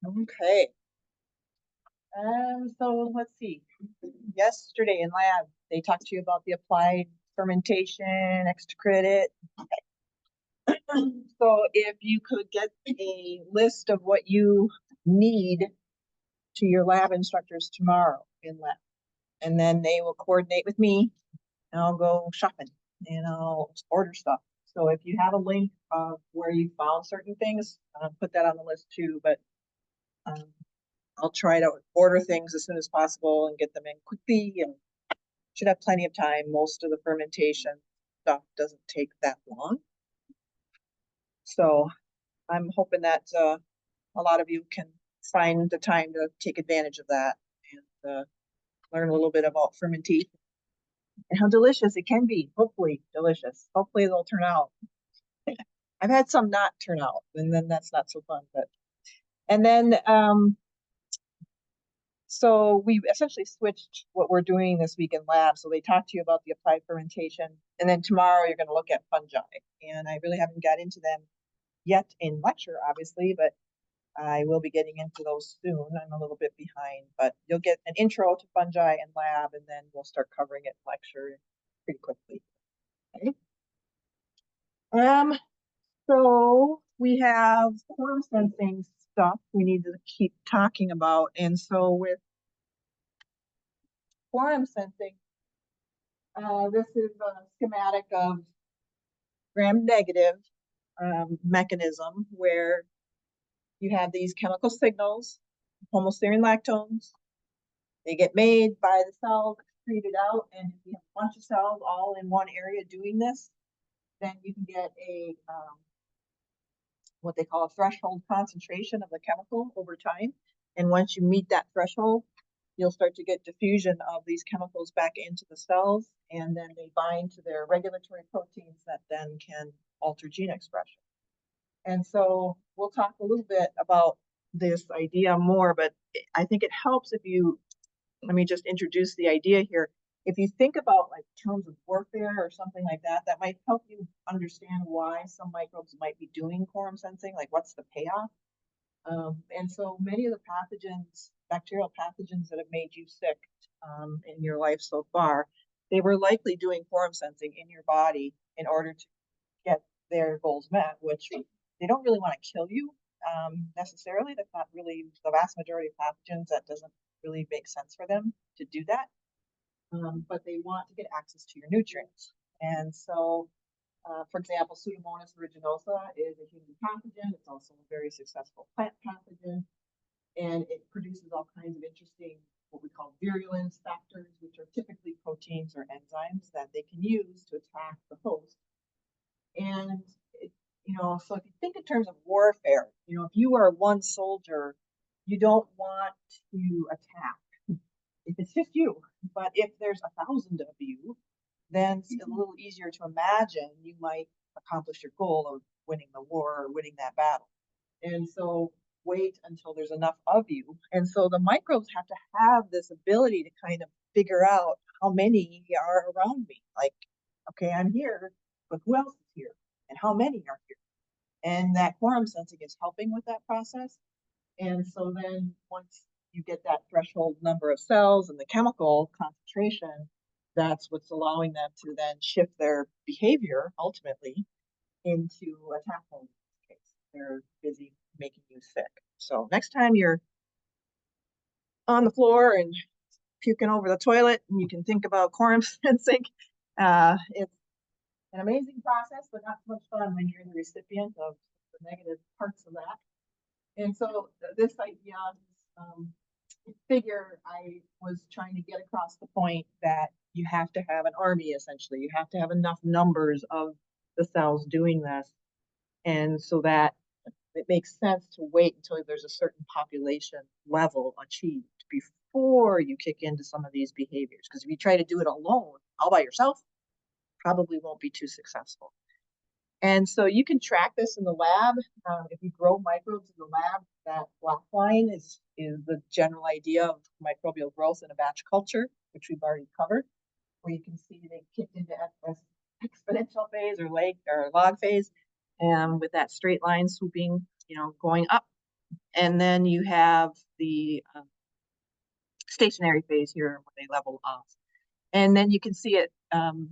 Okay. So let's see. Yesterday in lab, they talked to you about the applied fermentation, extra credit. So if you could get a list of what you need to your lab instructors tomorrow in lab, and then they will coordinate with me, and I'll go shopping and I'll order stuff. So if you have a link of where you found certain things, put that on the list too. But um, I'll try to order things as soon as possible and get them in quickly, and should have plenty of time. Most of the fermentation stuff doesn't take that long. So I'm hoping that a lot of you can find the time to take advantage of that and learn a little bit about fermentation and how delicious it can be. Hopefully delicious. Hopefully they'll turn out. I've had some not turn out, and then that's not so fun. But and then so we essentially switched what we're doing this week in lab. So they talked to you about the applied fermentation, and then tomorrow you're going to look at fungi. And I really haven't got into them yet in lecture, obviously, but I will be getting into those soon. I'm a little bit behind, but you'll get an intro to fungi in lab, and then we'll start covering it in lecture pretty quickly. Okay. So we have quorum sensing stuff we need to keep talking about. And so with quorum sensing, this is a schematic of gram-negative mechanism where you have these chemical signals, homoserine lactones. They get made by the cells, excreted out, and if you have a bunch of cells all in one area doing this, then you can get a what they call a threshold concentration of the chemical over time. And once you meet that threshold, you'll start to get diffusion of these chemicals back into the cells, and then they bind to their regulatory proteins that then can alter gene expression. And so we'll talk a little bit about this idea more, but I think it helps if you, let me just introduce the idea here. If you think about like terms of warfare or something like that, that might help you understand why some microbes might be doing quorum sensing, like what's the payoff. And so many of the pathogens, bacterial pathogens that have made you sick in your life so far, they were likely doing quorum sensing in your body in order to get their goals met, which they don't really want to kill you necessarily. That's not really the vast majority of pathogens. That doesn't really make sense for them to do that. But they want to get access to your nutrients. And so, for example, Pseudomonas aeruginosa is a human pathogen. It's also a very successful plant pathogen. And it produces all kinds of interesting, what we call virulence factors, which are typically proteins or enzymes that they can use to attack the host. And, so if you think in terms of warfare, if you are one soldier, you don't want to attack if it's just you. But if there's 1,000 of you, then it's a little easier to imagine you might accomplish your goal of winning the war or winning that battle. And so wait until there's enough of you. And so the microbes have to have this ability to kind of figure out how many are around me. Like, okay, I'm here, but who else is here? And how many are here? And that quorum sensing is helping with that process. And so then once you get that threshold number of cells and the chemical concentration, that's what's allowing them to then shift their behavior ultimately into attack mode. In this case, they're busy making you sick. So next time you're on the floor and puking over the toilet, and you can think about quorum sensing. It's an amazing process, but not so much fun when you're the recipient of the negative parts of that. And so this idea, figure, I was trying to get across the point that you have to have an army, essentially. You have to have enough numbers of the cells doing this. And so that it makes sense to wait until there's a certain population level achieved before you kick into some of these behaviors. Because if you try to do it alone, all by yourself, probably won't be too successful. And so you can track this in the lab. If you grow microbes in the lab, that black line is the general idea of microbial growth in a batch culture, which we've already covered, where you can see they kicked into exponential phase or log phase, and with that straight line swooping, going up. And then you have the stationary phase here where they level off. And then you can see it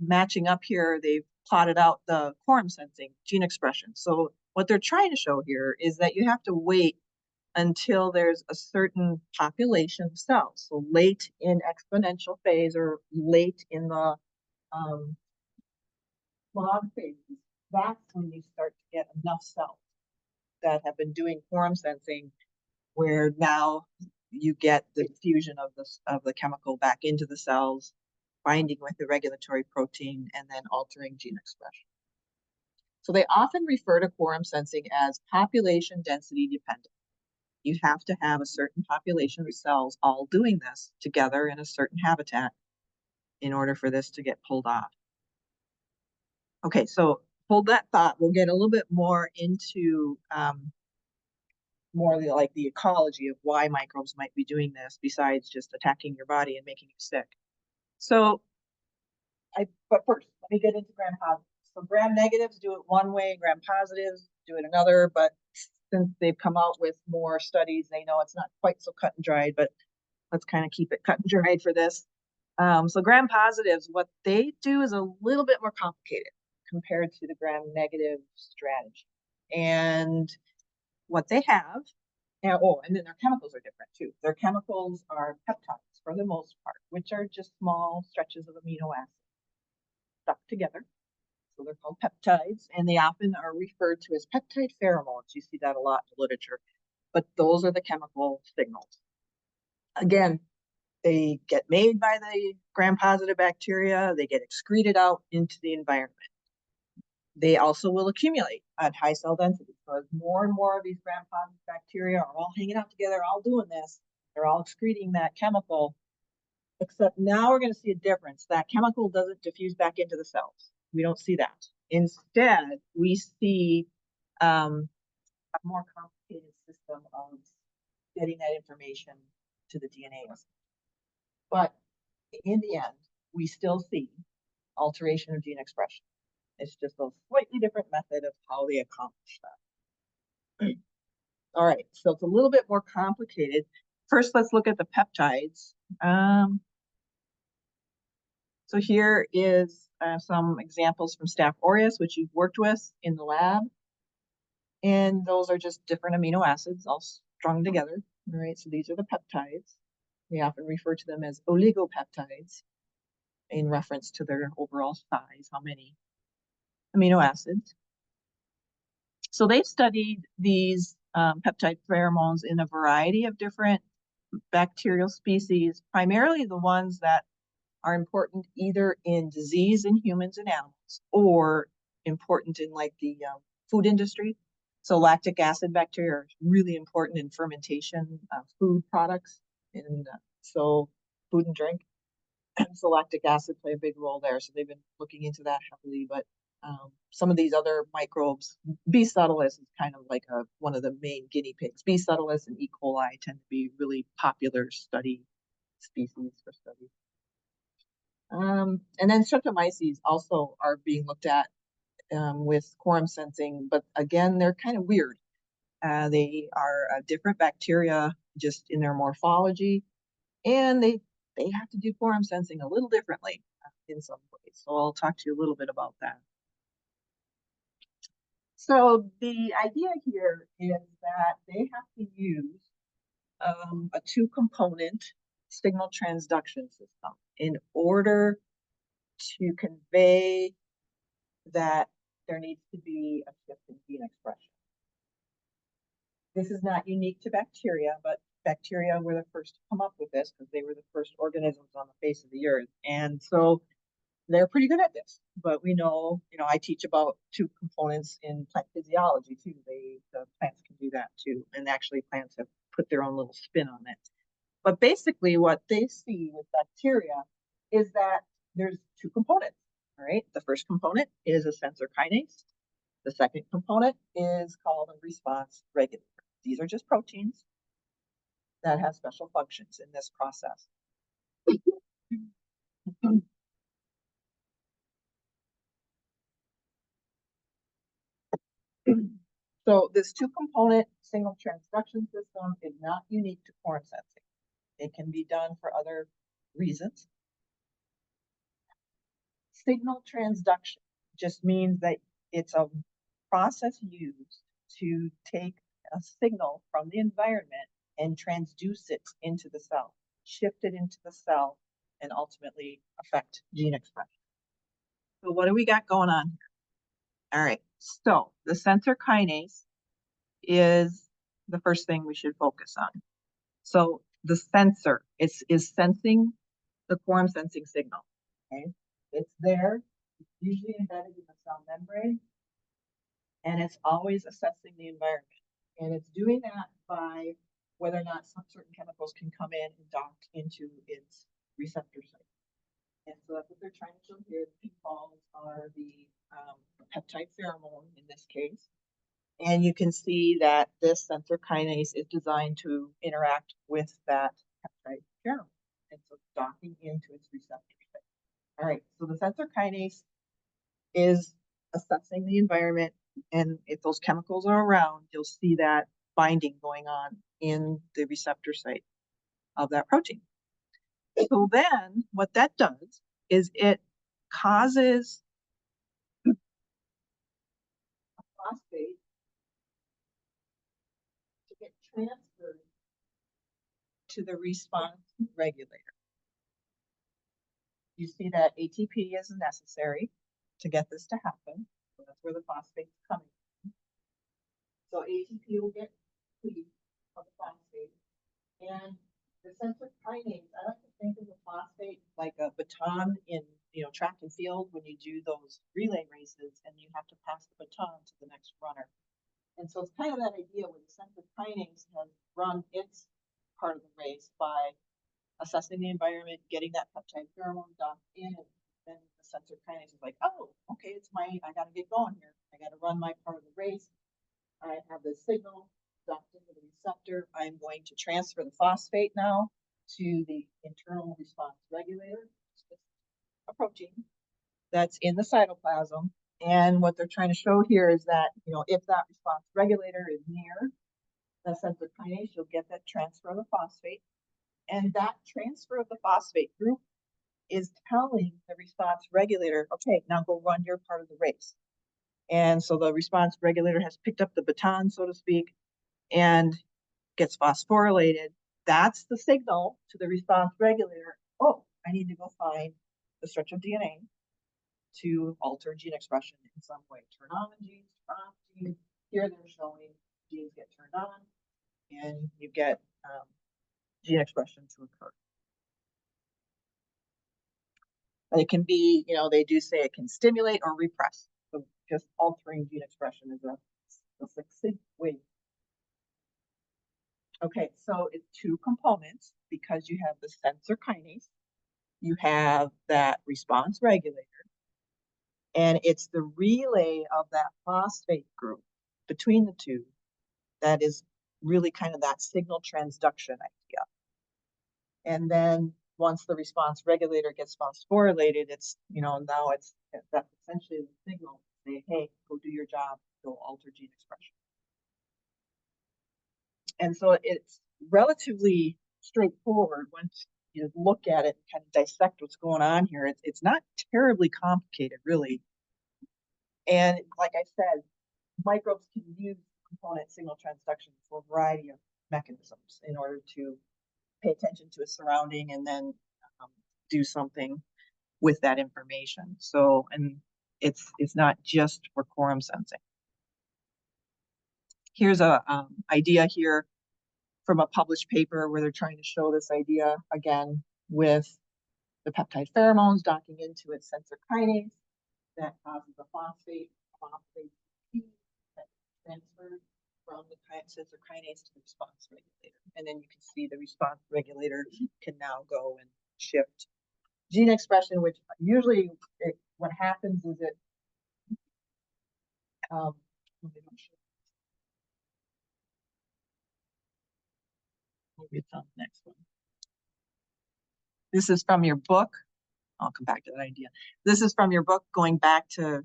matching up here. They've plotted out the quorum sensing gene expression. So what they're trying to show here is that you have to wait until there's a certain population of cells. So late in exponential phase or late in the log phase, that's when you start to get enough cells that have been doing quorum sensing, where now you get the diffusion of the chemical back into the cells, binding with the regulatory protein, and then altering gene expression. So they often refer to quorum sensing as population density dependent. You have to have a certain population of cells all doing this together in a certain habitat in order for this to get pulled off. Okay, so hold that thought. We'll get a little bit more into more like the ecology of why microbes might be doing this besides just attacking your body and making you sick. So, but first, let me get into gram positives. So gram negatives do it one way, gram positives do it another, but since they've come out with more studies, they know it's not quite so cut and dried, but let's kind of keep it cut and dried for this. So gram positives, what they do is a little bit more complicated compared to the gram negative strategy. And what they have, and then their chemicals are different too. Their chemicals are peptides for the most part, which are just small stretches of amino acids stuck together. So they're called peptides, and they often are referred to as peptide pheromones. You see that a lot in the literature, but those are the chemical signals. Again, they get made by the gram-positive bacteria, they get excreted out into the environment. They also will accumulate at high cell density. So as more and more of these gram-positive bacteria are all hanging out together, all doing this, they're all excreting that chemical, except now we're going to see a difference. That chemical doesn't diffuse back into the cells. We don't see that. Instead, we see a more complicated system of getting that information to the DNA. But in the end, we still see alteration of gene expression. It's just a slightly different method of how they accomplish that. All right, so it's a little bit more complicated. First, let's look at the peptides. So here is some examples from Staph aureus, which you've worked with in the lab. And those are just different amino acids all strung together. All right, so these are the peptides. We often refer to them as oligopeptides in reference to their overall size, how many amino acids. So they've studied these peptide pheromones in a variety of different bacterial species, primarily the ones that are important either in disease in humans and animals or important in like the food industry. So lactic acid bacteria are really important in fermentation of food products, and so food and drink. So lactic acid play a big role there. So they've been looking into that heavily, but some of these other microbes, B. subtilis is kind of like one of the main guinea pigs. B. subtilis and E. coli tend to be really popular study species for study. And then streptomyces also are being looked at with quorum sensing, but again, they're kind of weird. They are a different bacteria just in their morphology, and they have to do quorum sensing a little differently in some ways. So I'll talk to you a little bit about that. So the idea here is that they have to use a two-component signal transduction system in order to convey that there needs to be a shift in gene expression. This is not unique to bacteria, but bacteria were the first to come up with this because they were the first organisms on the face of the earth. And so they're pretty good at this. But we know, I teach about two components in plant physiology too. The plants can do that too. And actually plants have put their own little spin on it. But basically what they see with bacteria is that there's two components, all right? The first component is a sensor kinase. The second component is called a response regulator. These are just proteins that have special functions in this process. So this two-component signal transduction system is not unique to quorum sensing. It can be done for other reasons. Signal transduction just means that it's a process used to take a signal from the environment and transduce it into the cell, shift it into the cell, and ultimately affect gene expression. So what do we got going on here? All right, so the sensor kinase is the first thing we should focus on. So the sensor is sensing the quorum sensing signal. Okay, it's there, it's usually embedded in the cell membrane, and it's always assessing the environment. And it's doing that by whether or not some certain chemicals can come in and dock into its receptor site. And so that's what they're trying to show here. The pink balls are the peptide pheromone in this case. And you can see that this sensor kinase is designed to interact with that peptide pheromone. And so it's docking into its receptor site. All right, so the sensor kinase is assessing the environment, and if those chemicals are around, you'll see that binding going on in the receptor site of that protein. So then what that does is it causes a phosphate to get transferred to the response regulator. You see that ATP is necessary to get this to happen. So that's where the phosphate's coming from. So ATP will get cleaved of the phosphate. And the sensor kinase, I like to think of the phosphate like a baton in track and field when you do those relay races and you have to pass the baton to the next runner. And so it's kind of that idea where the sensor kinase has run its part of the race by assessing the environment, getting that peptide pheromone docked in, and then the sensor kinase is like, oh, okay, I got to get going here. I got to run my part of the race. I have the signal docked into the receptor. I'm going to transfer the phosphate now to the internal response regulator, a protein that's in the cytoplasm. And what they're trying to show here is that, if that response regulator is near the sensor kinase, you'll get that transfer of the phosphate. And that transfer of the phosphate group is telling the response regulator, okay, now go run your part of the race. And so the response regulator has picked up the baton, so to speak, and gets phosphorylated. That's the signal to the response regulator. Oh, I need to go find the stretch of DNA to alter gene expression in some way. Turn on genes, turn off genes. Here they're showing genes get turned on, and you get gene expression to occur. And it can be, they do say it can stimulate or repress. So just altering gene expression is a succinct way. Okay, so it's two components because you have the sensor kinase, you have that response regulator, and it's the relay of that phosphate group between the two that is really kind of that signal transduction idea. And then once the response regulator gets phosphorylated, it's, that's essentially the signal to say, hey, go do your job, go alter gene expression. And so it's relatively straightforward once you look at it and kind of dissect what's going on here. It's not terribly complicated, really. And like I said, microbes can use component signal transduction for a variety of mechanisms in order to pay attention to a surrounding and then do something with that information. So, and it's not just for quorum sensing. Here's a idea here from a published paper where they're trying to show this idea again with the peptide pheromones docking into its sensor kinase that causes a phosphate that transferred from the sensor kinase to the response regulator. And then you can see the response regulator can now go and shift gene expression, which usually what happens is it maybe it's on the next one. This is from your book. I'll come back to that idea. This is from your book, going back to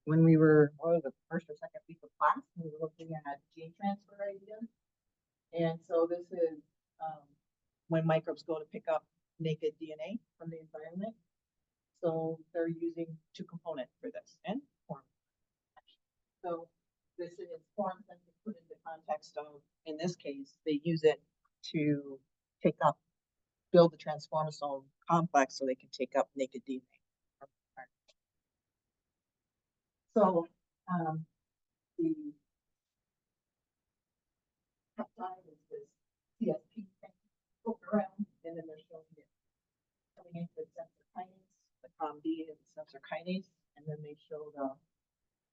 when we were, what was it, first or second week of class, we were looking at gene transfer ideas. And so this is when microbes go to pick up naked DNA from the environment. So they're using two component for this and quorum. So this is quorum sensing put into context of, in this case, they use it to pick up, build the transformosome complex so they can take up naked DNA. So the peptide is this CSP thing poke around, and then they're showing it coming into the sensor kinase, the COMD is the sensor kinase, and then they show the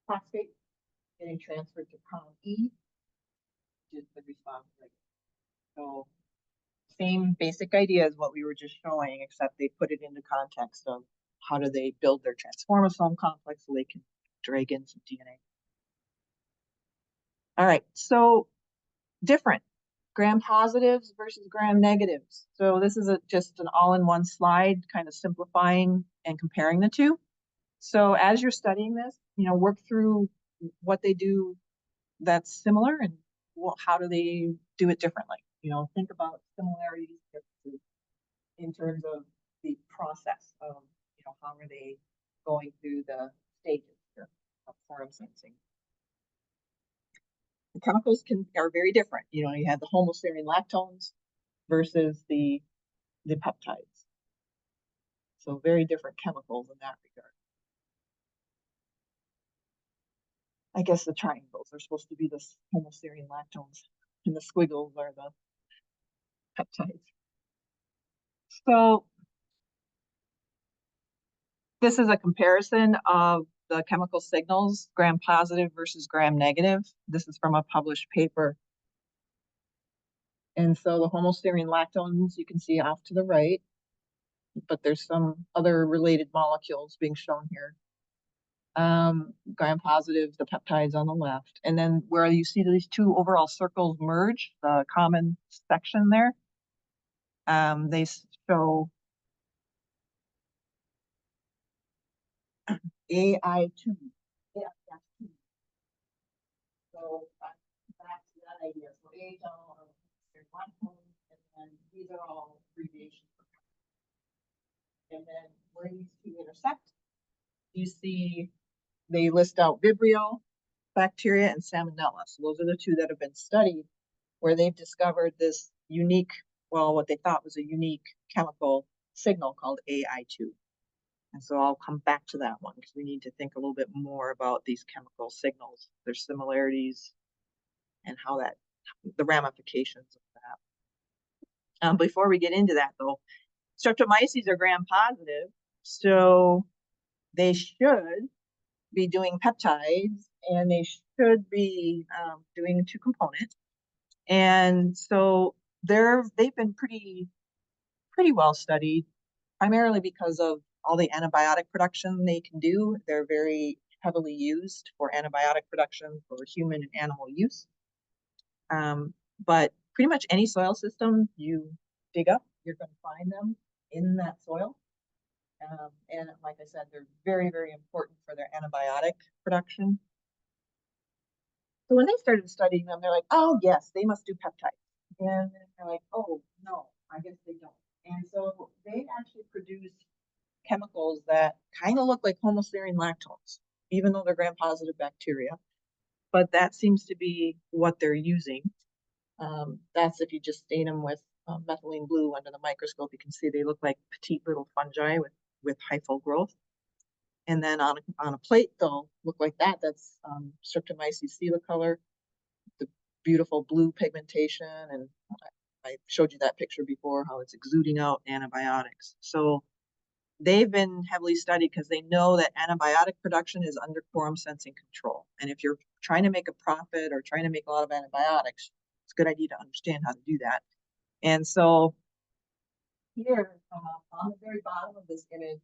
phosphate getting transferred to COME, which is the response rate. So same basic idea as what we were just showing, except they put it into context of how do they build their transformosome complex so they can drag in some DNA. All right, so different gram positives versus gram negatives. So this is just an all-in-one slide, kind of simplifying and comparing the two. So as you're studying this, work through what they do that's similar and how do they do it differently. Think about similarities, differences in terms of the process of, how are they going through the stages here of quorum sensing. The chemicals are very different. You have the homoserine lactones versus the peptides. So very different chemicals in that regard. I guess the triangles are supposed to be the homoserine lactones, and the squiggles are the peptides. So this is a comparison of the chemical signals, gram positive versus gram negative. This is from a published paper. And so the homoserine lactones you can see off to the right, but there's some other related molecules being shown here. Gram positive, the peptides on the left. And then where you see these two overall circles merge, the common section there, they show AI2. AI2. So back to that idea. So AHL are lactones, and then these are all abbreviations. And then where these two intersect, you see they list out Vibrio bacteria and Salmonella. So those are the two that have been studied where they've discovered this unique, well, what they thought was a unique chemical signal called AI2. And so I'll come back to that one because we need to think a little bit more about these chemical signals, their similarities, and how the ramifications of that. Before we get into that though, streptomyces are gram positive, so they should be doing peptides and they should be doing two components. And so they've been pretty well studied, primarily because of all the antibiotic production they can do. They're very heavily used for antibiotic production for human and animal use. But pretty much any soil system you dig up, you're going to find them in that soil. And like I said, they're very, very important for their antibiotic production. So when they started studying them, they're like, oh, yes, they must do peptides. And then they're like, oh, no, I guess they don't. And so they actually produce chemicals that kind of look like homoserine lactones, even though they're gram-positive bacteria. But that seems to be what they're using. That's if you just stain them with methylene blue under the microscope, you can see they look like petite little fungi with hyphal growth. And then on a plate, they'll look like that. That's Streptomyces color, the beautiful blue pigmentation. And I showed you that picture before, how it's exuding out antibiotics. So they've been heavily studied because they know that antibiotic production is under quorum sensing control. And if you're trying to make a profit or trying to make a lot of antibiotics, it's a good idea to understand how to do that. And so here on the very bottom of this image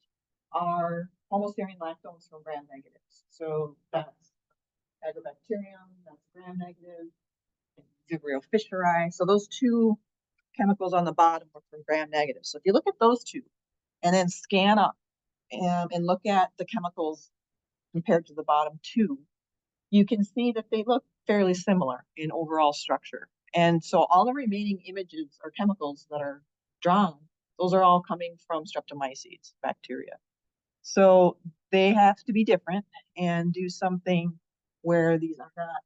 are homoserine lactones from gram negatives. So that's Agrobacterium, that's gram negative, Vibrio fischeri. So those two chemicals on the bottom are from gram negative. So if you look at those two and then scan up and look at the chemicals compared to the bottom two, you can see that they look fairly similar in overall structure. And so all the remaining images or chemicals that are drawn, those are all coming from streptomyces bacteria. So they have to be different and do something where these are not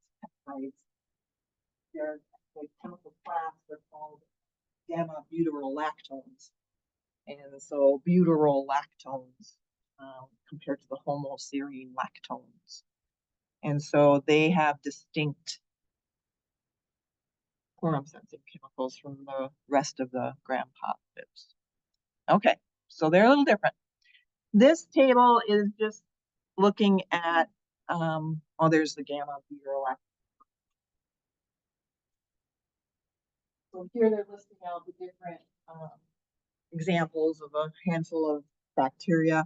peptides. They're like chemical class, they're called gamma butyrolactones. And so butyrolactones compared to the homoserine lactones. And so they have distinct quorum sensing chemicals from the rest of the gram positives. Okay, so they're a little different. This table is just looking at, oh, there's the gamma butyrolactone. So here they're listing out the different examples of a handful of bacteria,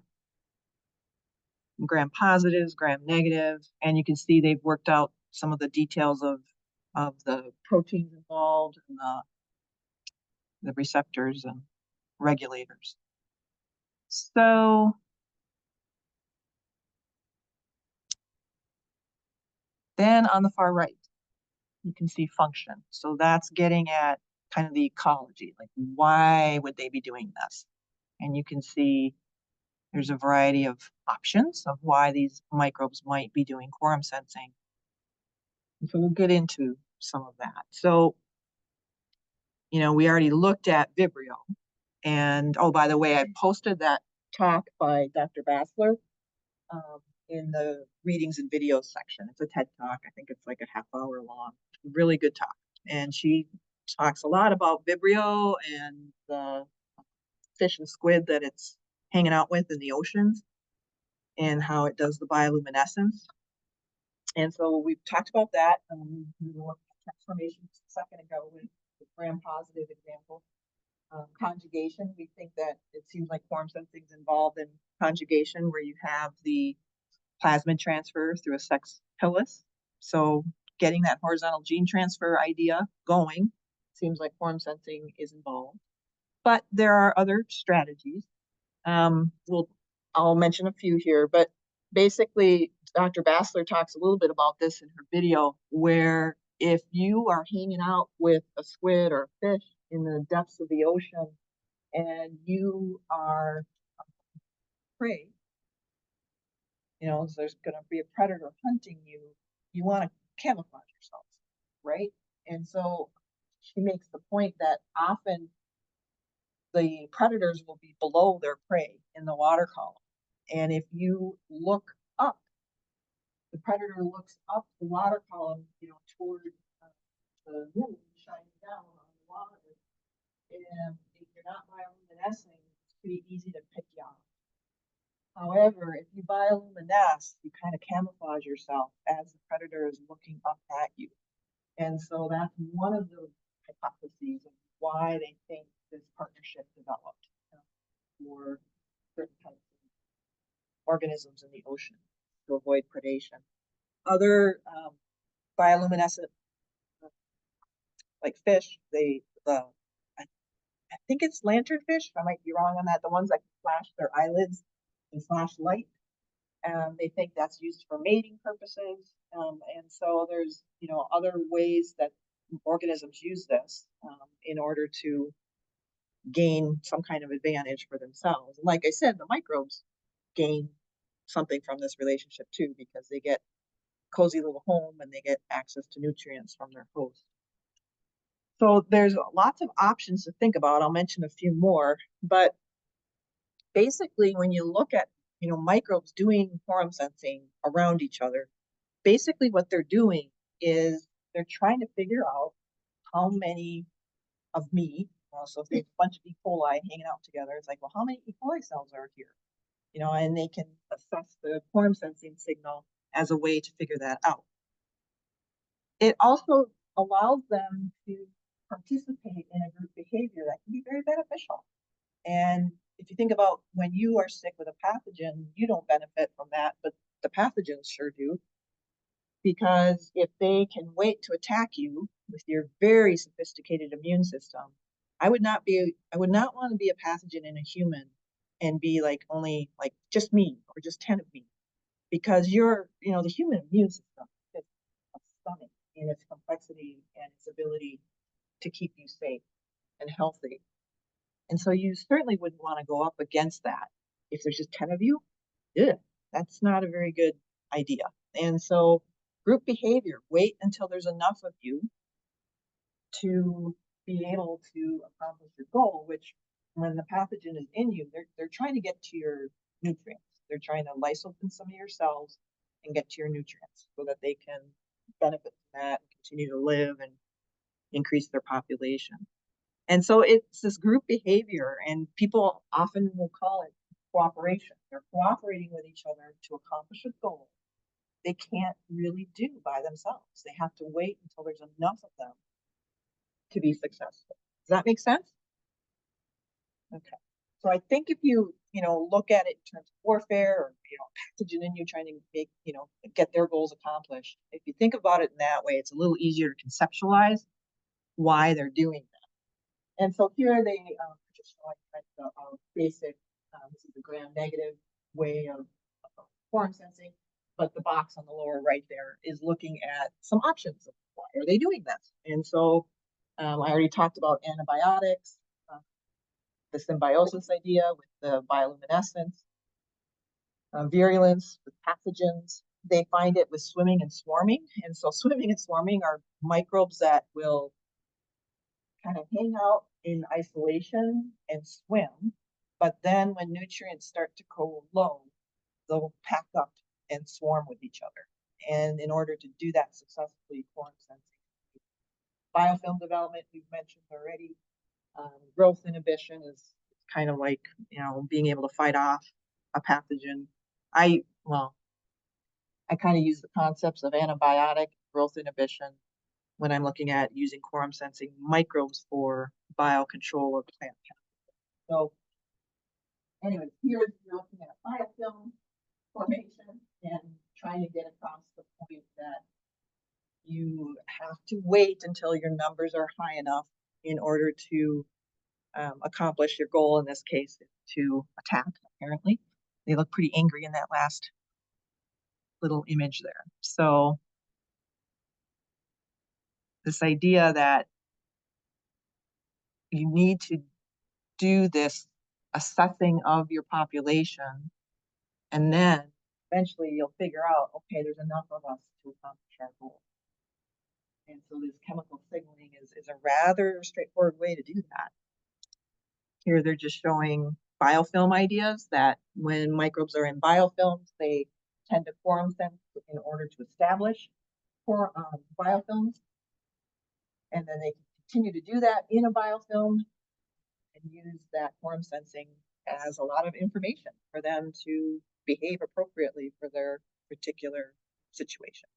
gram positives, gram negative, and you can see they've worked out some of the details of the proteins involved and the receptors and regulators. So then on the far right, you can see function. So that's getting at kind of the ecology, like why would they be doing this? And you can see there's a variety of options of why these microbes might be doing quorum sensing. And so we'll get into some of that. So, you know, we already looked at Vibrio. And oh, by the way, I posted that talk by Dr. Bassler in the readings and videos section. It's a TED talk. I think it's like a half-hour long. Really good talk. And she talks a lot about Vibrio and the fish and squid that it's hanging out with in the oceans and how it does the bioluminescence. And so we've talked about that. We looked at transformation a second ago with the gram-positive example. Conjugation, we think that it seems like quorum sensing is involved in conjugation where you have the plasmid transfer through a sex pilus. So getting that horizontal gene transfer idea going seems like quorum sensing is involved. But there are other strategies. I'll mention a few here, but basically Dr. Bassler talks a little bit about this in her video, where if you are hanging out with a squid or a fish in the depths of the ocean and you are prey, you know, so there's going to be a predator hunting you, you want to camouflage yourself, right? And so she makes the point that often the predators will be below their prey in the water column. And if you look up, the predator looks up the water column, you know, toward the moon shining down on the water. And if you're not bioluminescing, it's pretty easy to pick you off. However, if you bioluminesce, you kind of camouflage yourself as the predator is looking up at you. And so that's one of the hypotheses of why they think this partnership developed for certain types of organisms in the ocean to avoid predation. Other bioluminescent, like fish, I think it's lanternfish. I might be wrong on that. The ones that flash their eyelids and flash light. They think that's used for mating purposes. And so there's, you know, other ways that organisms use this in order to gain some kind of advantage for themselves. And like I said, the microbes gain something from this relationship too, because they get cozy little home and they get access to nutrients from their host. So there's lots of options to think about. I'll mention a few more, but basically when you look at, you know, microbes doing quorum sensing around each other, basically what they're doing is they're trying to figure out how many of me, so if there's a bunch of E. coli hanging out together, it's like, well, how many E. coli cells are here? You know, and they can assess the quorum sensing signal as a way to figure that out. It also allows them to participate in a group behavior that can be very beneficial. And if you think about when you are sick with a pathogen, you don't benefit from that, but the pathogens sure do. Because if they can wait to attack you with your very sophisticated immune system, I would not want to be a pathogen in a human and be like only like just me or just 10 of me. because the human immune system is stunning in its complexity and its ability to keep you safe and healthy. And so you certainly wouldn't want to go up against that. If there's just 10 of you, yeah, that's not a very good idea. And so group behavior, wait until there's enough of you to be able to accomplish your goal, which when the pathogen is in you, they're trying to get to your nutrients. They're trying to lyse open some of your cells and get to your nutrients so that they can benefit from that and continue to live and increase their population. And so it's this group behavior, and people often will call it cooperation. They're cooperating with each other to accomplish a goal they can't really do by themselves. They have to wait until there's enough of them to be successful. Does that make sense? Okay. So I think if you look at it in terms of warfare or pathogen in you trying to make get their goals accomplished, if you think about it in that way, it's a little easier to conceptualize why they're doing that. And so here they just showing the basic. This is the gram-negative way of quorum sensing, but the box on the lower right there is looking at some options of why are they doing this. And so I already talked about antibiotics, the symbiosis idea with the bioluminescence, virulence with pathogens. They find it with swimming and swarming. And so swimming and swarming are microbes that will kind of hang out in isolation and swim. But then when nutrients start to go low, they'll pack up and swarm with each other. And in order to do that successfully, quorum sensing. Biofilm development, we've mentioned already. Growth inhibition is kind of like, being able to fight off a pathogen. I kind of use the concepts of antibiotic growth inhibition when I'm looking at using quorum sensing microbes for biocontrol of plant pathogens. So anyways, here you're looking at biofilm formation and trying to get across the point that you have to wait until your numbers are high enough in order to accomplish your goal. In this case, to attack. Apparently, they look pretty angry in that last little image there. So this idea that you need to do this assessing of your population, and then eventually you'll figure out, okay, there's enough of us to accomplish our goal. And so this chemical signaling is a rather straightforward way to do that. Here they're just showing biofilm ideas that when microbes are in biofilms, they tend to quorum sense in order to establish biofilms. And then they continue to do that in a biofilm and use that quorum sensing as a lot of information for them to behave appropriately for their particular situation.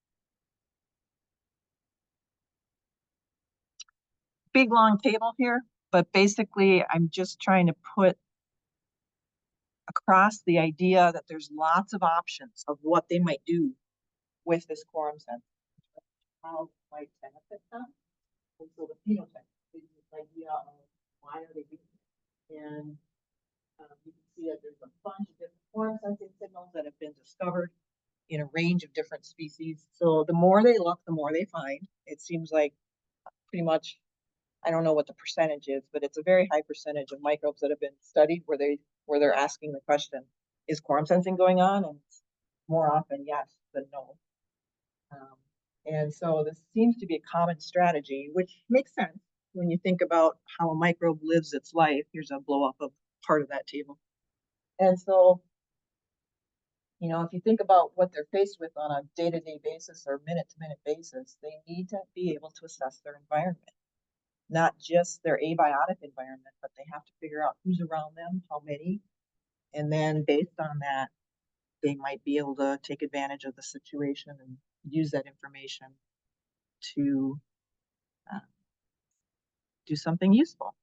Big long table here, but basically I'm just trying to put across the idea that there's lots of options of what they might do with this quorum sensing, how it might benefit them. And so the phenotype is this idea of why are they doing it. And you can see that there's a bunch of different quorum sensing signals that have been discovered in a range of different species. So the more they look, the more they find. It seems like pretty much, I don't know what the percentage is, but it's a very high percentage of microbes that have been studied where they're asking the question, is quorum sensing going on? And more often, yes than no. And so this seems to be a common strategy, which makes sense when you think about how a microbe lives its life. Here's a blow up of part of that table. And so, if you think about what they're faced with on a day-to-day basis or minute-to-minute basis, they need to be able to assess their environment, not just their abiotic environment, but they have to figure out who's around them, how many, and then based on that, they might be able to take advantage of the situation and use that information to do something useful.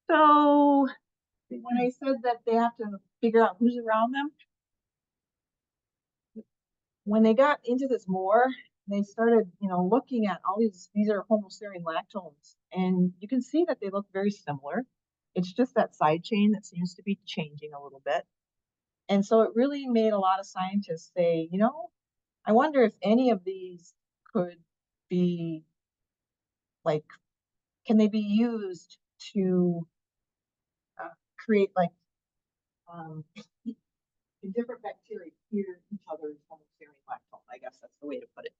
So when I said that they have to figure out who's around them, when they got into this more, they started, looking at all these are homoserine lactones, and you can see that they look very similar. It's just that side chain that seems to be changing a little bit. And so it really made a lot of scientists say, you know, I wonder if any of these could be like, can they be used to create like um, different bacteria hear each other's homoserine lactone? I guess that's the way to put it.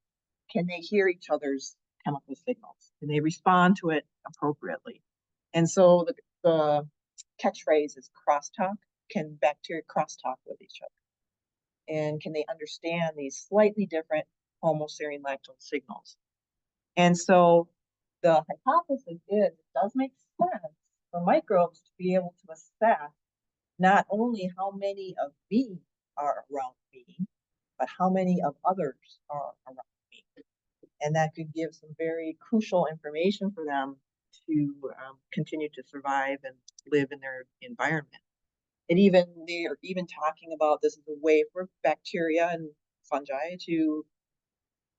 Can they hear each other's chemical signals? Can they respond to it appropriately? And so the catchphrase is crosstalk. Can bacteria crosstalk with each other? And can they understand these slightly different homoserine lactone signals? And so the hypothesis is it does make sense for microbes to be able to assess not only how many of me are around me, but how many of others are around me. And that could give some very crucial information for them to continue to survive and live in their environment. They're even talking about this as a way for bacteria and fungi to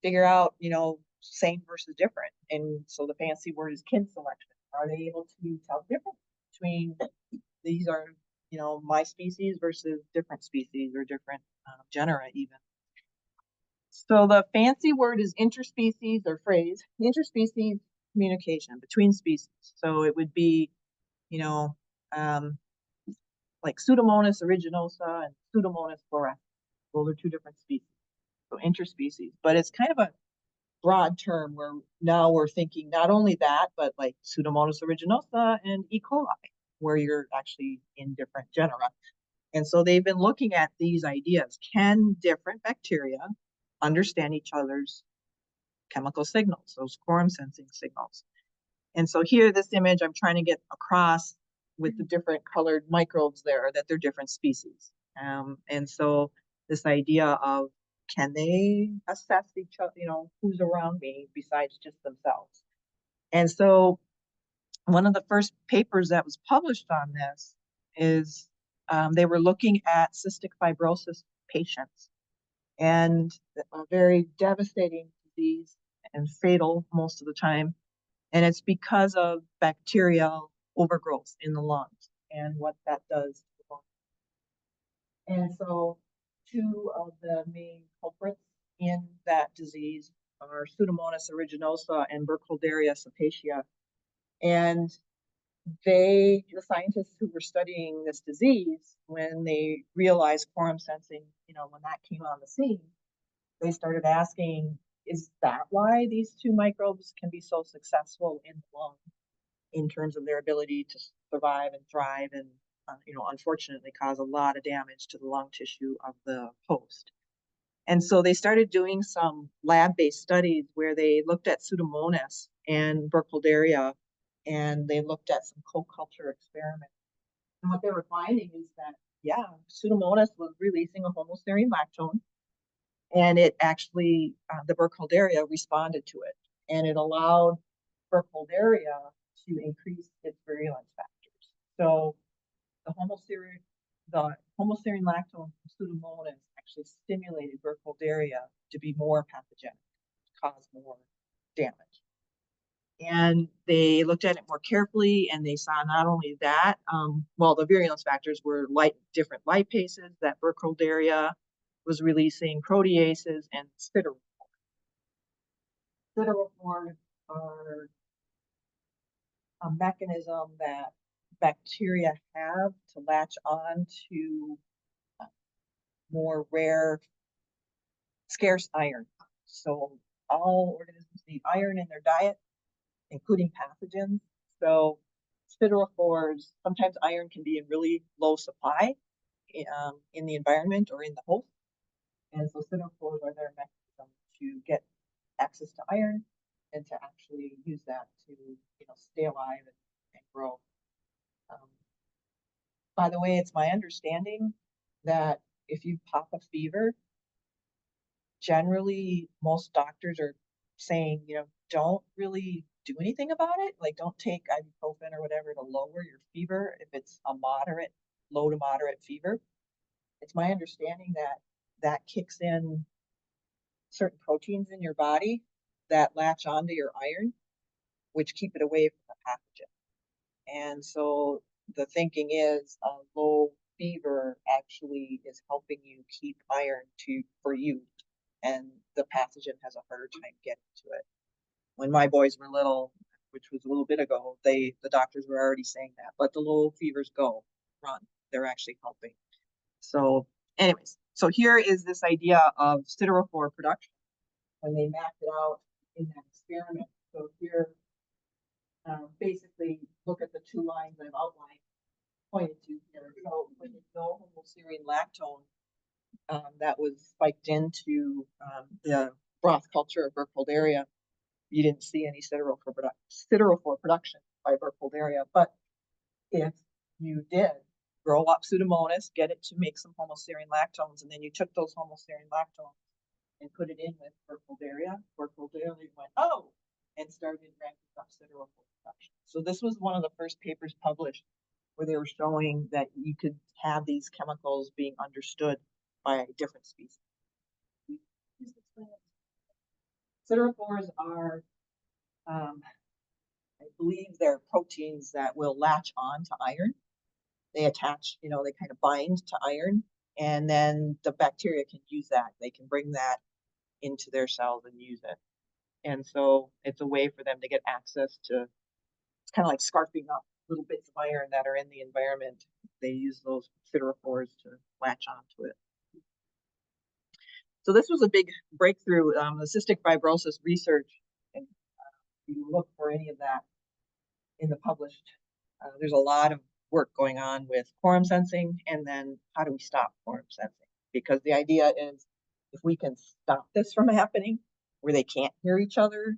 figure out, you know, same versus different. And so the fancy word is kin selection. Are they able to tell the difference between these are, you know, my species versus different species or different genera even. So the fancy word is interspecies or phrase, interspecies communication between species. So it would be, you know, like Pseudomonas aeruginosa and Pseudomonas fluorescens. Those are two different species. So interspecies, but it's kind of a broad term where now we're thinking not only that, but like Pseudomonas aeruginosa and E. coli, where you're actually in different genera. And so they've been looking at these ideas. Can different bacteria understand each other's chemical signals, those quorum sensing signals? And so here, this image I'm trying to get across with the different colored microbes there, that they're different species. And so this idea of, can they assess each other, you know, who's around me besides just themselves? And so one of the first papers that was published on this is they were looking at cystic fibrosis patients, and a very devastating disease and fatal most of the time. And it's because of bacterial overgrowth in the lungs and what that does to the lungs. And so two of the main culprits in that disease are Pseudomonas aeruginosa and Burkholderia cepacia. And the scientists who were studying this disease, when they realized quorum sensing, you know, when that came on the scene, they started asking, is that why these two microbes can be so successful in the lung in terms of their ability to survive and thrive and, you know, unfortunately cause a lot of damage to the lung tissue of the host? And so they started doing some lab-based studies where they looked at Pseudomonas and Burkholderia, and they looked at some co-culture experiments. And what they were finding is that, yeah, Pseudomonas was releasing a homoserine lactone, and it actually, the Burkholderia responded to it, and it allowed Burkholderia to increase its virulence factors. So the homoserine lactone from Pseudomonas actually stimulated Burkholderia to be more pathogenic, to cause more damage. And they looked at it more carefully, and they saw not only that, well, the virulence factors were different lipases that Burkholderia was releasing, proteases, and siderophores. Siderophores are a mechanism that bacteria have to latch on to more rare, scarce iron. So all organisms need iron in their diet, including pathogens. So siderophores, sometimes iron can be in really low supply in the environment or in the host. And so siderophores are their mechanism to get access to iron and to actually use that to, you know, stay alive and grow. By the way, it's my understanding that if you pop a fever, generally most doctors are saying, you know, don't really do anything about it. Like, don't take ibuprofen or whatever to lower your fever if it's a moderate, low to moderate fever. It's my understanding that that kicks in certain proteins in your body that latch onto your iron, which keep it away from the pathogen. And so the thinking is a low fever actually is helping you keep iron for you, and the pathogen has a harder time getting to it. When my boys were little, which was a little bit ago, the doctors were already saying that. Let the low fevers go, run. They're actually helping. So, anyways, so here is this idea of siderophore production when they mapped it out in that experiment. So here, basically, look at the two lines I've outlined, pointed to here. So when you know homoserine lactone, that was spiked into the broth culture of Burkholderia, you didn't see any siderophore production by Burkholderia. But if you did grow up Pseudomonas, get it to make some homoserine lactones, and then you took those homoserine lactones and put it in with Burkholderia went, oh, and started ramping up siderophore production. So this was one of the first papers published where they were showing that you could have these chemicals being understood by different species. Siderophores are, I believe they're proteins that will latch on to iron. They attach, they kind of bind to iron, and then the bacteria can use that. They can bring that into their cells and use it. And so it's a way for them to get access to, it's kind of like scarfing up little bits of iron that are in the environment. They use those siderophores to latch onto it. So this was a big breakthrough, the cystic fibrosis research, and you look for any of that in the published. There's a lot of work going on with quorum sensing, and then how do we stop quorum sensing? Because the idea is if we can stop this from happening, where they can't hear each other's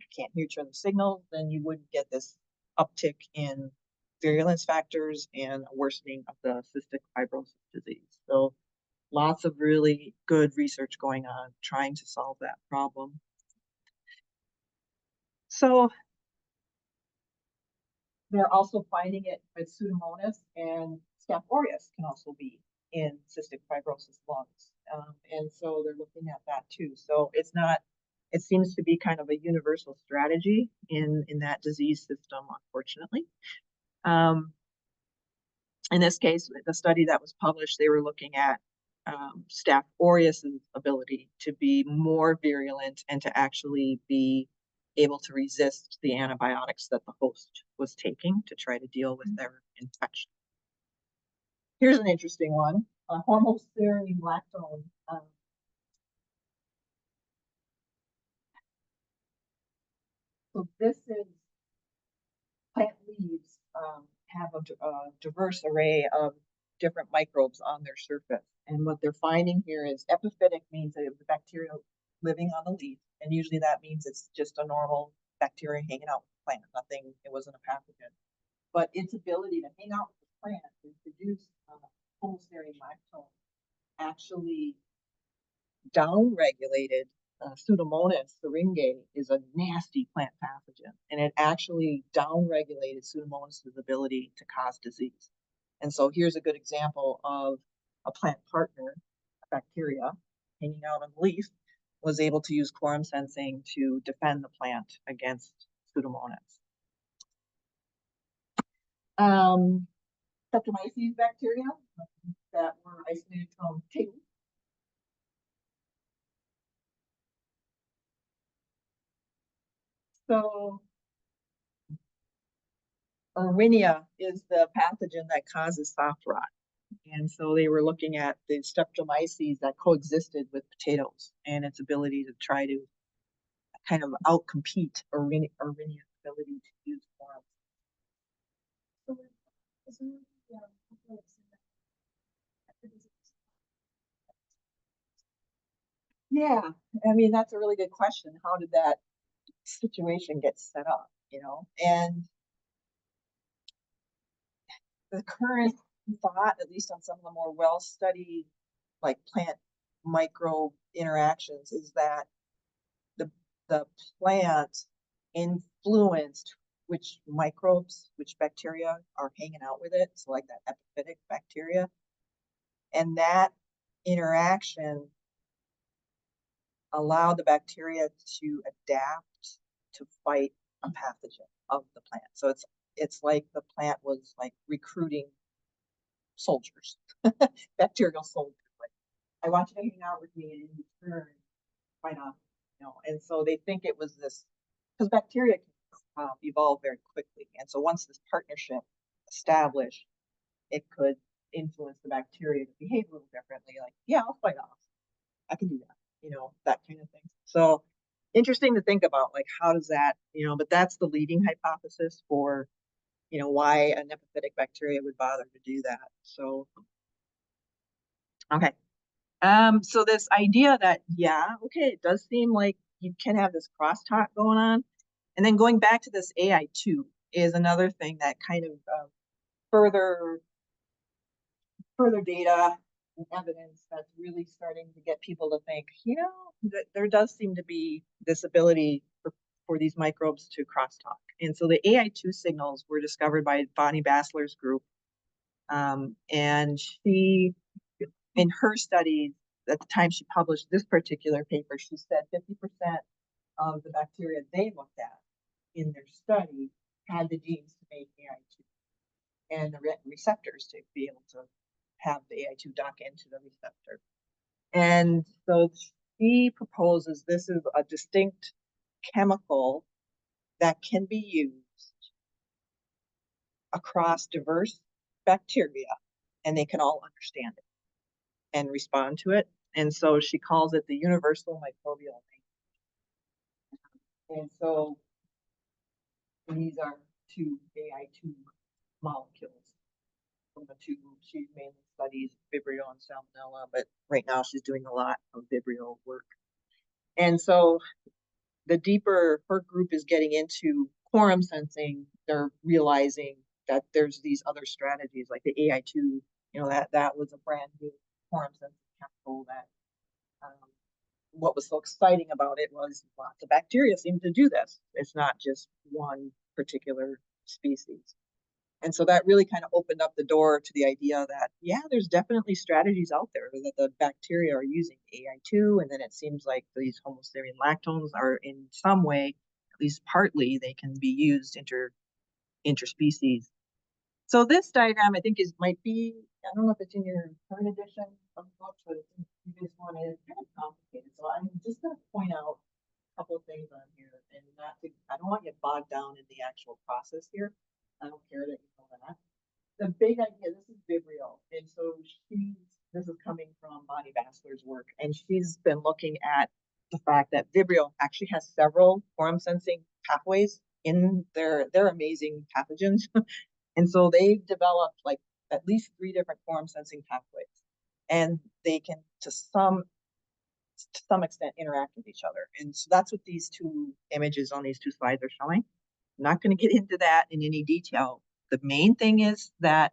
signals, then you wouldn't get this uptick in virulence factors and a worsening of the cystic fibrosis disease. So lots of really good research going on trying to solve that problem. So they're also finding it with Pseudomonas, and Staph aureus can also be in cystic fibrosis lungs. And so they're looking at that too. So it's not, it seems to be kind of a universal strategy in that disease system, unfortunately. In this case, the study that was published, they were looking at Staph aureus' ability to be more virulent and to actually be able to resist the antibiotics that the host was taking to try to deal with their infection. Here's an interesting one, homoserine lactone. So this is plant leaves have a diverse array of different microbes on their surface. And what they're finding here is epiphytic means that the bacteria living on the leaf. And usually that means it's just a normal bacteria hanging out with the plant. Nothing, it wasn't a pathogen. But its ability to hang out with the plant and produce homoserine lactone actually downregulated Pseudomonas syringae is a nasty plant pathogen, and it actually downregulated Pseudomonas' ability to cause disease. And so here's a good example of a plant partner, a bacteria, hanging out on the leaf, was able to use quorum sensing to defend the plant against Pseudomonas. Streptomyces bacteria that were isolated from tick. So Erwinia is the pathogen that causes soft rot. And so they were looking at the streptomyces that coexisted with potatoes and its ability to try to kind of outcompete Erwinia's ability to use quorum. Yeah, I mean, that's a really good question. How did that situation get set up, And the current thought, at least on some of the more well-studied, like plant microbe interactions, is that the plant influenced which microbes, which bacteria are hanging out with it. So like that epiphytic bacteria. And that interaction allowed the bacteria to adapt to fight a pathogen of the plant. So it's like the plant was like recruiting soldiers, bacterial soldiers. Like, I want you to hang out with me, and in return, why not? And so they think it was this, because bacteria can evolve very quickly, and so once this partnership established, it could influence the bacteria to behave a little differently. Like, yeah, I'll fight off. I can do that. That kind of thing. So interesting to think about, like, how does that, but that's the leading hypothesis for, why an empathetic bacteria would bother to do that. So, okay. So this idea that, yeah, okay, it does seem like you can have this crosstalk going on. And then going back to this AI2 is another thing that kind of further data and evidence that's really starting to get people to think, that there does seem to be this ability for these microbes to crosstalk. And so the AI2 signals were discovered by Bonnie Bassler's group. And she, in her studies, at the time she published this particular paper, she said 50% of the bacteria they looked at in their study had the genes to make AI2 and the receptors to be able to have the AI2 dock into the receptor. And so she proposes this is a distinct chemical that can be used across diverse bacteria, and they can all understand it and respond to it. And so she calls it the universal microbial language. And so these are two AI2 molecules from the two. She mainly studies Vibrio and Salmonella, but right now she's doing a lot of Vibrio work. And so the deeper her group is getting into quorum sensing, they're realizing that there's these other strategies like the AI2, that was a brand new quorum sensing chemical that what was so exciting about it was lots of bacteria seem to do this. It's not just one particular species. And so that really kind of opened up the door to the idea that, yeah, there's definitely strategies out there that the bacteria are using AI2. And then it seems like these homoserine lactones are in some way, at least partly, they can be used interspecies. So this diagram, I think, might be, I don't know if it's in your current edition of the book, but it's in the previous one. It's kind of complicated. So I'm just going to point out a couple of things on here, and I don't want you bogged down in the actual process here. I don't care that you know that. The big idea, this is Vibrio. And so this is coming from Bonnie Bassler's work. And she's been looking at the fact that Vibrio actually has several quorum sensing pathways in they're amazing pathogens. And so they've developed like at least 3 different quorum sensing pathways. And they can, to some extent, interact with each other. And so that's what these 2 images on these 2 slides are showing. I'm not going to get into that in any detail. The main thing is that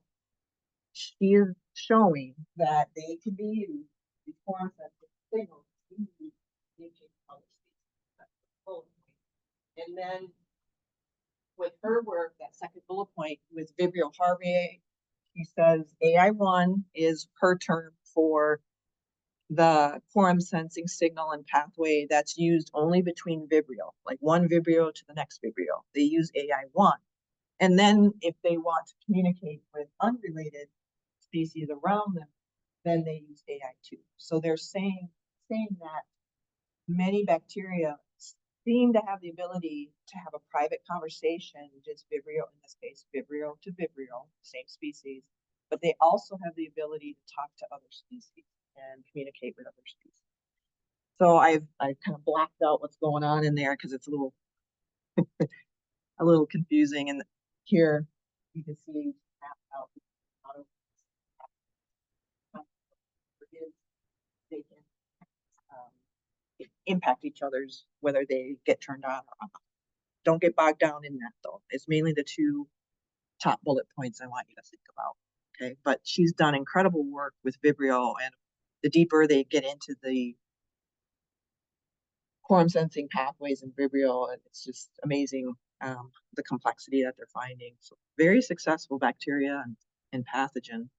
she is showing that they can be used, these quorum sensing signals, other species. And then with her work, that second bullet point with Vibrio Harvey, she says AI1 is her term for the quorum sensing signal and pathway that's used only between Vibrio, like one Vibrio to the next Vibrio. They use AI1. And then if they want to communicate with unrelated species around them, then they use AI2. So they're saying that many bacteria seem to have the ability to have a private conversation, just Vibrio, in this case, Vibrio to Vibrio, same species, but they also have the ability to talk to other species and communicate with other species. So I've kind of blacked out what's going on in there because it's a little confusing. And here you can see how they can impact each other's, whether they get turned on or off. Don't get bogged down in that though. It's mainly the 2 top bullet points I want you to think about. Okay, but she's done incredible work with Vibrio, and the deeper they get into the quorum sensing pathways in Vibrio, it's just amazing the complexity that they're finding. So very successful bacteria and pathogen.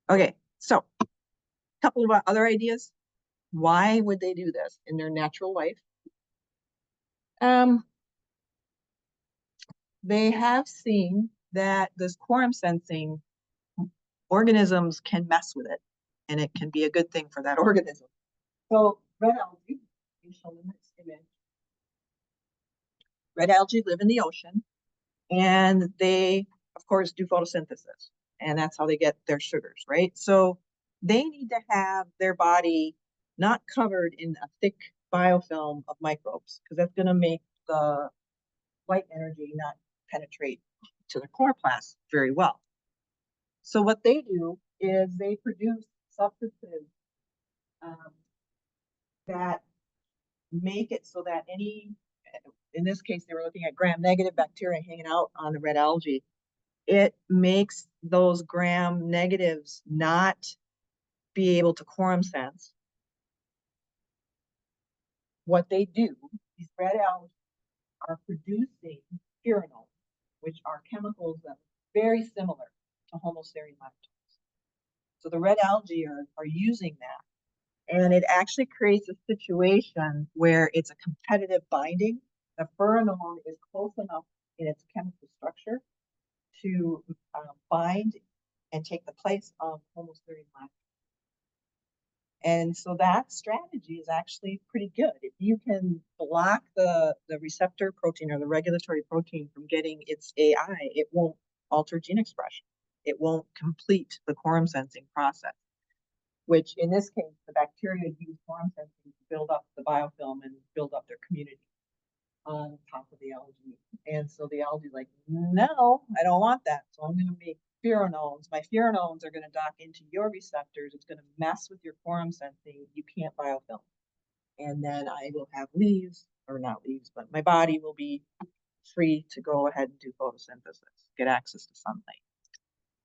Okay, so a couple of other ideas. Why would they do this in their natural life? They have seen that this quorum sensing organisms can mess with it, and it can be a good thing for that organism. So red algae, you show them this image. Red algae live in the ocean, and they, of course, do photosynthesis, and that's how they get their sugars, right? So they need to have their body not covered in a thick biofilm of microbes, because that's going to make the light energy not penetrate to the chloroplast very well. So what they do is they produce substances that make it so that any, in this case, they were looking at gram-negative bacteria hanging out on the red algae. It makes those gram-negatives not be able to quorum sense. What they do, these red algae are producing pheromones, which are chemicals that are very similar to homoserine lactose. So the red algae are using that. And it actually creates a situation where it's a competitive binding. The pheromone is close enough in its chemical structure to bind and take the place of homoserine lactose. And so that strategy is actually pretty good. If you can block the receptor protein or the regulatory protein from getting its AI, it won't alter gene expression. It won't complete the quorum sensing process, which in this case, the bacteria use quorum sensing to build up the biofilm and build up their community on top of the algae. And so the algae is like, no, I don't want that. So I'm going to make pheromones. My pheromones are going to dock into your receptors. It's going to mess with your quorum sensing. You can't biofilm. And then I will have leaves, or not leaves, but my body will be free to go ahead and do photosynthesis, get access to sunlight.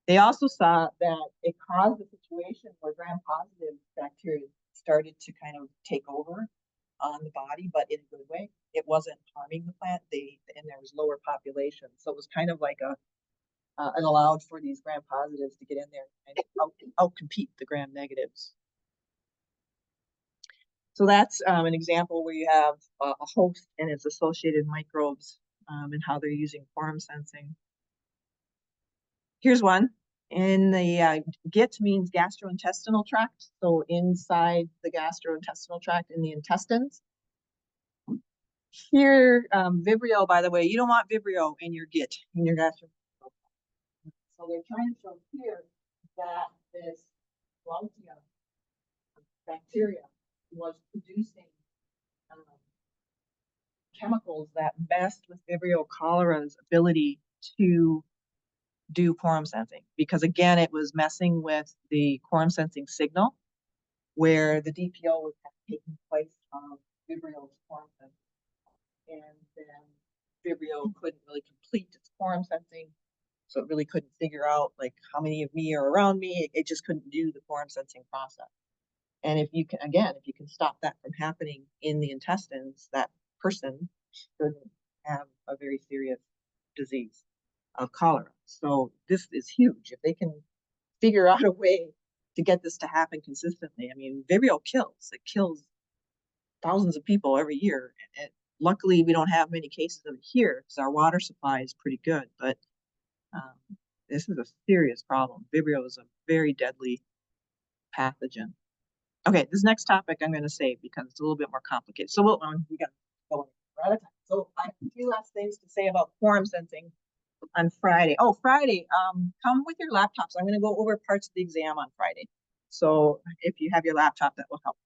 They also saw that it caused a situation where gram-positive bacteria started to kind of take over on the body, but in a good way. It wasn't harming the plant. And there was lower population, so it was kind of like it allowed for these gram-positives to get in there and out-compete the gram-negatives. So that's an example where you have a host and its associated microbes and how they're using quorum sensing. Here's one. In the GIT means gastrointestinal tract. So inside the gastrointestinal tract in the intestines. Here, Vibrio, by the way, you don't want Vibrio in your GIT, in your gastrointestinal tract. So they're trying to show here that this Brontia bacteria was producing chemicals that messed with Vibrio cholera's ability to do quorum sensing, because again, it was messing with the quorum sensing signal where the DPO was taking place of Vibrio's quorum sensing. And then Vibrio couldn't really complete its quorum sensing, so it really couldn't figure out like how many of me are around me. It just couldn't do the quorum sensing process. And if you can stop that from happening in the intestines, that person shouldn't have a very serious disease of cholera. So this is huge. If they can figure out a way to get this to happen consistently, I mean, Vibrio kills. It kills thousands of people every year. And luckily, we don't have many cases of it here because our water supply is pretty good. But this is a serious problem. Vibrio is a very deadly pathogen. Okay, this next topic I'm going to save because it's a little bit more complicated. So we got to go out of time. So I have a few last things to say about quorum sensing on Friday. Oh, Friday, come with your laptops. I'm going to go over parts of the exam on Friday. So if you have your laptop, that will help.